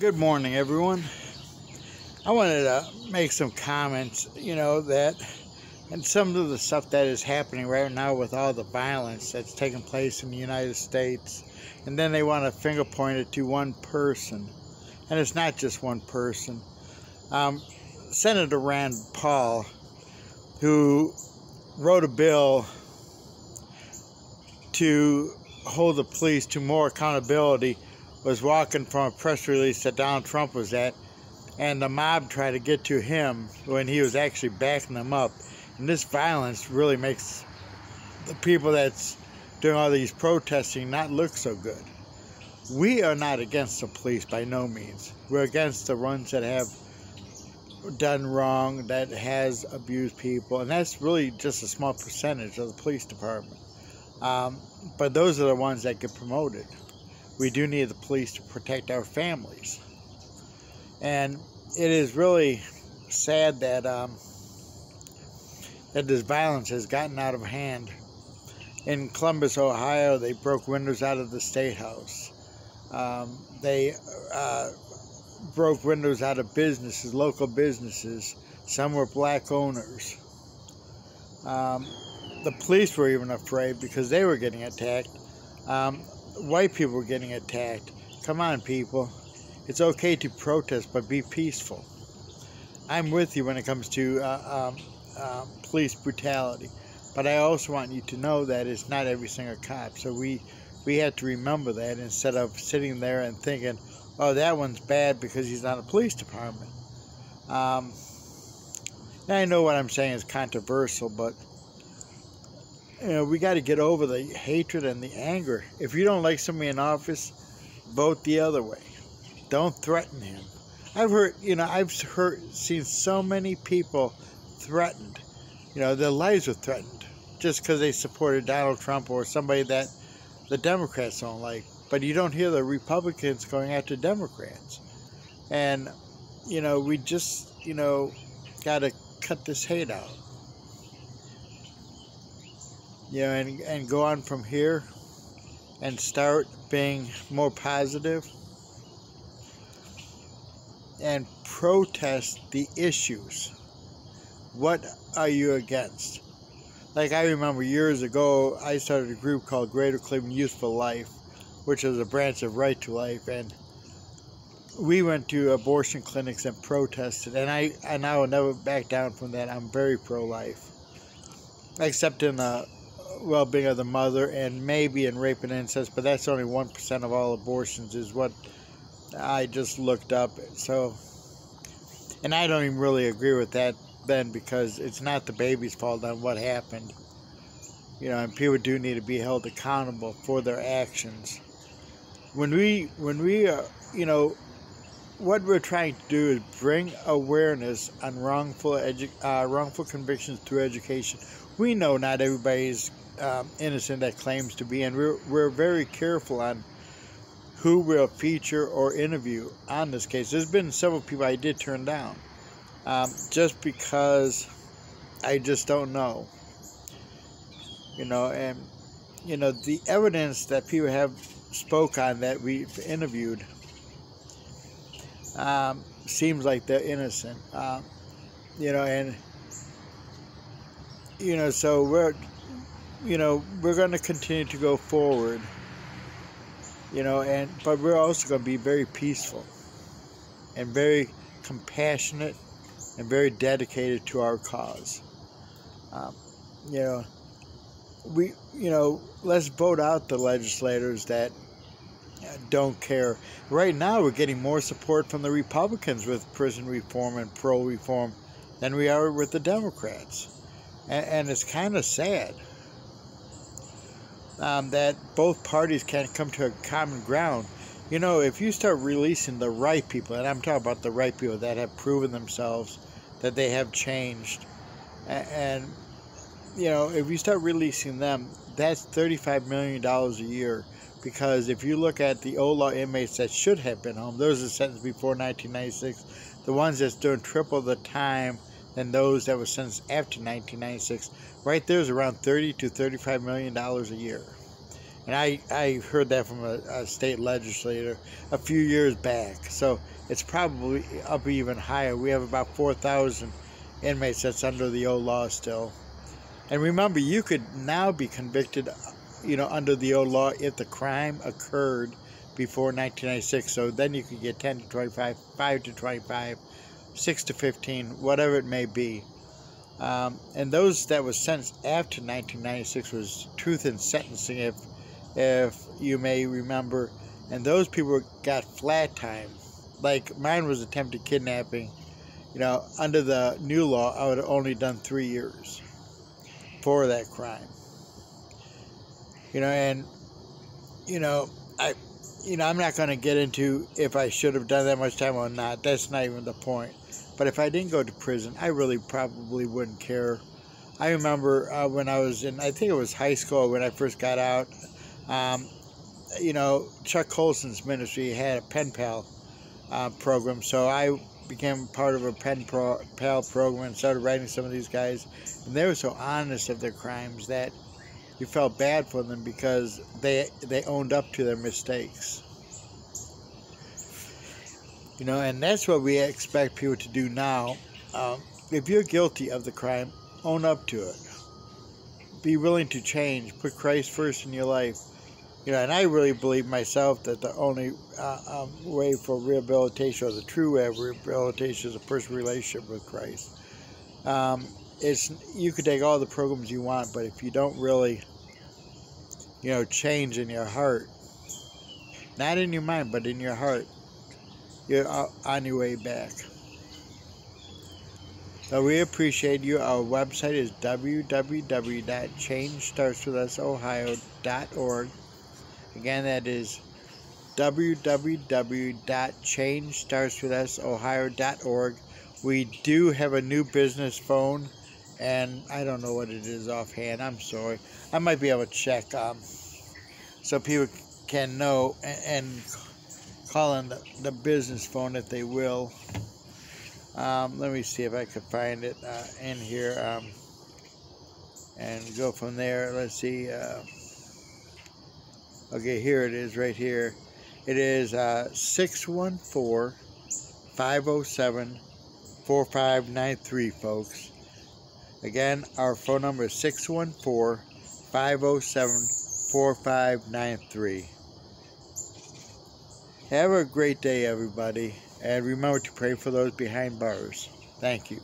Good morning, everyone. I wanted to make some comments, that and some of the stuff that is happening right now with all the violence that's taking place in the United States. And then they want to finger point it to one person. And it's not just one person. Senator Rand Paul, who wrote a bill to hold the police to more accountability, was walking from a press release that Donald Trump was at, and the mob tried to get to him when he was actually backing them up. And this violence really makes the people that's doing all these protesting not look so good. We are not against the police by no means. We're against the ones that have done wrong, that has abused people, and that's really just a small percentage of the police department. But those are the ones that get promoted. We do need the police to protect our families. And it is really sad that that this violence has gotten out of hand. In Columbus, Ohio, they broke windows out of the State House. They broke windows out of businesses, local businesses. Some were black owners. The police were even afraid because they were getting attacked. White people were getting attacked. Come on, people. It's okay to protest, but be peaceful. I'm with you when it comes to police brutality. But I also want you to know that it's not every single cop. So we have to remember that instead of sitting there and thinking, oh, that one's bad because he's not a police department. I know what I'm saying is controversial, but we got to get over the hatred and the anger. If you don't like somebody in office, vote the other way. Don't threaten him. I've seen so many people threatened. Their lives were threatened just because they supported Donald Trump or somebody that the Democrats don't like. But you don't hear the Republicans going after Democrats. And, we just, got to cut this hate out. And go on from here and start being more positive and protest the issues. What are you against? Like, I remember years ago, I started a group called Greater Cleveland Youth for Life, which is a branch of Right to Life, and we went to abortion clinics and protested, and I will never back down from that. I'm very pro-life, except in the well-being of the mother and maybe in rape and incest, but that's only 1% of all abortions is what I just looked up. So, and I don't even really agree with that then, because it's not the baby's fault on what happened. And people do need to be held accountable for their actions. When we what we're trying to do is bring awareness on wrongful convictions through education. We know not everybody's innocent that claims to be, and we're very careful on who we'll feature or interview on this case. There's been several people I did turn down, just because I just don't know. And the evidence that people have spoke on that we've interviewed seems like they're innocent. So we're going to continue to go forward, but we're also going to be very peaceful and very compassionate and very dedicated to our cause. Let's vote out the legislators that don't care. Right now, we're getting more support from the Republicans with prison reform and pro-reform than we are with the Democrats. And it's kind of sad that both parties can't come to a common ground. If you start releasing the right people, and I'm talking about the right people that have proven themselves, that they have changed, and if you start releasing them, that's $35 million a year. Because if you look at the old law inmates that should have been home, those are sentenced before 1996, the ones that's doing triple the time than those that were sentenced after 1996, right there is around $30 to $35 million a year. And I heard that from a state legislator a few years back. So it's probably up even higher. We have about 4,000 inmates that's under the old law still. And remember, you could now be convicted, under the old law if the crime occurred before 1996. So then you could get 10 to 25, 5 to 25, 6 to 15, whatever it may be. And those that was sentenced after 1996 was truth in sentencing, if you may remember. And those people got flat time. Like mine was attempted kidnapping. Under the new law, I would have only done 3 years for that crime. I'm not going to get into if I should have done that much time or not. That's not even the point. But if I didn't go to prison, I really probably wouldn't care. I remember when I was in, I think it was high school when I first got out, Chuck Colson's ministry had a pen pal program. So I became part of a pen pal program and started writing some of these guys. And they were so honest of their crimes that you felt bad for them because they owned up to their mistakes. And that's what we expect people to do now. If you're guilty of the crime, own up to it. Be willing to change. Put Christ first in your life. And I really believe myself that the only way for rehabilitation, or the true way of rehabilitation, is a personal relationship with Christ. You could take all the programs you want, but if you don't really, change in your heart, not in your mind, but in your heart, you're on your way back. So we appreciate you. Our website is www.changestartswithusohio.org. Again, that is www.changestartswithusohio.org. We do have a new business phone, and I don't know what it is offhand. I'm sorry. I might be able to check so people can know and call in the business phone if they will. Let me see if I can find it in here and go from there. Let's see. Okay, here it is right here. It is 614-507-4593, folks. Again, our phone number is 614-507-4593. Have a great day, everybody. And remember to pray for those behind bars. Thank you.